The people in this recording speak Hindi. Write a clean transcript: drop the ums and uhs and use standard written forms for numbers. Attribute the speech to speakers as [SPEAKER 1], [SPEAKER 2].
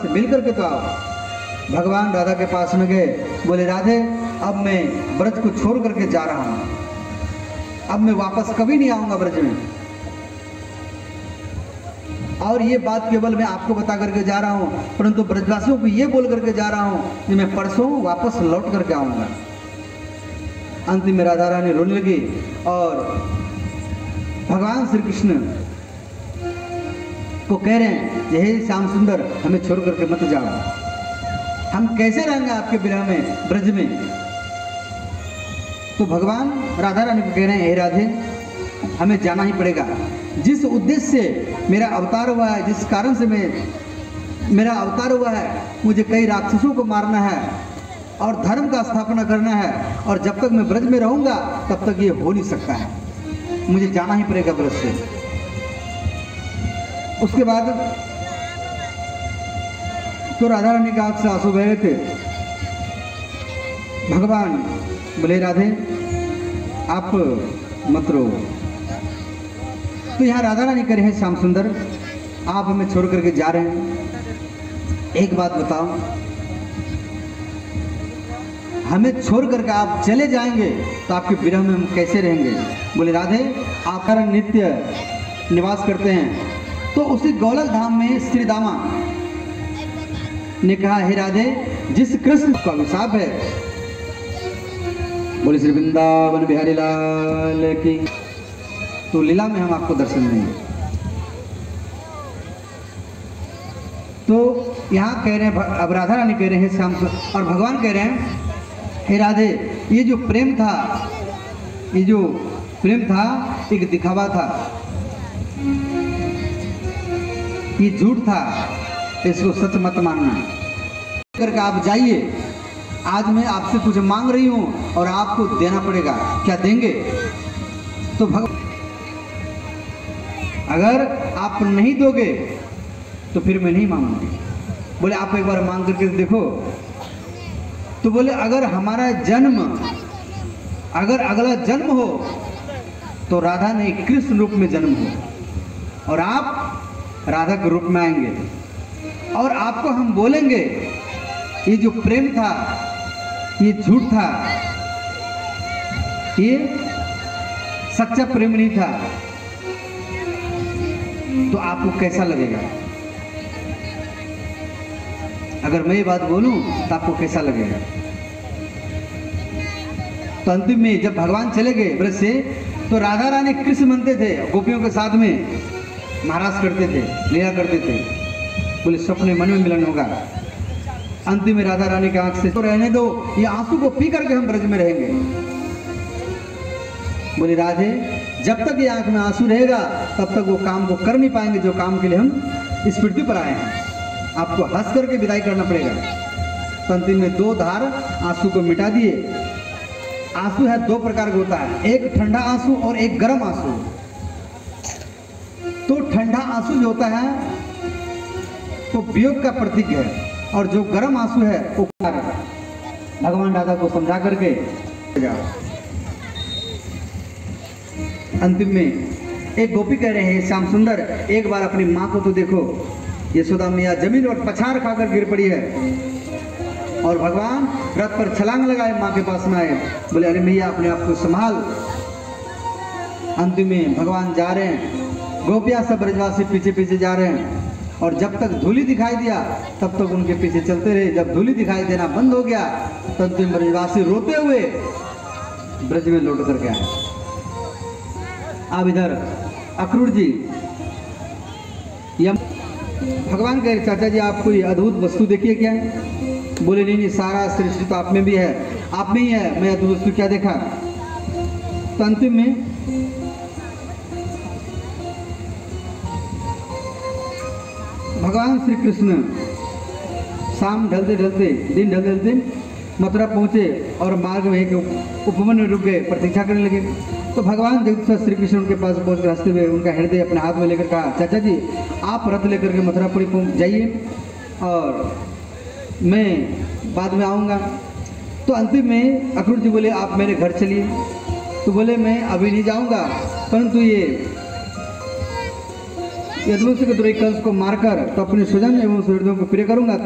[SPEAKER 1] मिलकर के तो आओ। भगवान राधा के पास में गए, बोले राधे अब मैं ब्रज को छोड़ करके जा रहा हूँ, अब मैं वापस कभी नहीं आऊँगा ब्रज में। और ये बात केवल मैं आपको बता करके जा रहा हूँ, परंतु ब्रजवासियों को ये बोल करके जा रहा हूँ कि मैं परसों वापस लौट करके आऊँगा। अंतिम में राधा रानी रोने लगी और भगवान श्री कृष्ण को कह रहे हैं कि हे श्याम सुंदर हमें छोड़ करके मत जाओ, हम कैसे रहेंगे आपके विरह में ब्रज में। तो भगवान राधा रानी को कह रहे हैं हे राधे हमें जाना ही पड़ेगा, जिस उद्देश्य से मेरा अवतार हुआ है, जिस कारण से मेरा अवतार हुआ है, मुझे कई राक्षसों को मारना है और धर्म का स्थापना करना है, और जब तक मैं ब्रज में रहूंगा तब तक ये हो नहीं सकता है, मुझे जाना ही पड़ेगा ब्रज से। उसके बाद तो राधा रानी का आंख से आंसू बह रहे थे। भगवान बोले राधे आप मत रो। तो यहाँ राधा रानी कह रहे हैं श्याम सुंदर आप हमें छोड़ करके जा रहे हैं, एक बात बताओ, हमें छोड़ करके आप चले जाएंगे तो आपके विरह में हम कैसे रहेंगे। बोले राधे आप नित्य निवास करते हैं, तो उसी गौलक धाम में श्री दामा ने कहा हे राधे जिस कृष्ण का अभिशाप है, बोले श्री वृंदावन बिहारी लाल की, तो लीला में हम आपको दर्शन देंगे। तो यहाँ कह रहे हैं, अब राधा रानी कह रहे हैं श्याम और भगवान कह रहे हैं हे राधे ये जो प्रेम था, ये जो प्रेम था एक दिखावा था, ये झूठ था, इसको सच मत मानना। करके आप जाइए, आज मैं आपसे कुछ मांग रही हूँ और आपको देना पड़ेगा, क्या देंगे। तो अगर आप नहीं दोगे तो फिर मैं नहीं मांगूंगी। बोले आप एक बार मांग करके देखो। तो बोले अगर हमारा जन्म, अगर अगला जन्म हो तो राधा ने कृष्ण रूप में जन्म हो और आप राधा के रूप में आएंगे, और आपको हम बोलेंगे ये जो प्रेम था ये झूठ था, ये सच्चा प्रेम नहीं था, तो आपको कैसा लगेगा। अगर मैं ये बात बोलूं तो आपको कैसा लगेगा। तो अंतिम में जब भगवान चले गए ब्रज से, तो राधा रानी कृष्ण बनते थे, गोपियों के साथ में महाराज करते थे, लीला करते थे। बोले सपने मन में मिलन होगा। अंतिम में राधा रानी के आंख से तो रहने दो, ये आंसू को पी करके हम ब्रज में रहेंगे। बोले राधे जब तक ये आंख में आंसू रहेगा तब तक वो काम को कर नहीं पाएंगे जो काम के लिए हम इस पृथ्वी पर आए हैं, आपको हंस करके विदाई करना पड़ेगा। तो अंतिम में दो धार आंसू को मिटा दिए। आंसू है दो प्रकार का होता है, एक ठंडा आंसू और एक गर्म आंसू। तो ठंडा आंसू जो होता है तो वियोग का प्रतीक है, और जो गर्म आंसू है वो प्यार है। भगवान राधा को समझा करके अंतिम में एक गोपी कह रहे हैं श्याम सुंदर एक बार अपनी माँ को तो देखो। यशोदा मैया जमीन पर पछाड़ खाकर गिर पड़ी है और भगवान रथ पर छलांग लगाए माँ के पास में आए। बोले अरे मैया अपने आप को संभाल। अंतिम में भगवान जा रहे हैं, गोपियाँ सब ब्रजवासी पीछे पीछे जा रहे हैं, और जब तक धूली दिखाई दिया तब तक उनके पीछे चलते रहे। जब धूली दिखाई देना बंद हो गया तब तुम ब्रजवासी रोते हुए ब्रज में लौट करके आए। अब इधर अक्रूर जी यम भगवान कह रहे चाचा जी आप कोई अद्भुत वस्तु देखिए क्या। बोले नहीं सारा सृष्टि तो आप में भी है, आप में ही है, मैं अद्भुत वस्तु क्या देखा। तो अंतिम में भगवान श्री कृष्ण शाम ढलते ढलते दिन ढलते ढलते मथुरा पहुँचे और मार्ग में एक उपवन में रुक गए, प्रतीक्षा करने लगे। तो भगवान जगदीश्वर श्री कृष्ण उनके पास पहुँच हंसते हुए उनका हृदय अपने हाथ में लेकर कहा चाचा जी आप रथ लेकर के मथुरापुरी पहुँच जाइए और मैं बाद में आऊँगा। तो अंतिम में अक्रूर जी बोले आप मेरे घर चलिए। तो बोले मैं अभी नहीं जाऊँगा, परंतु ये यदुवंश के द्रोही कंस को मारकर तो अपने स्वजन एवं सुहृदों को प्रिय करूंगा।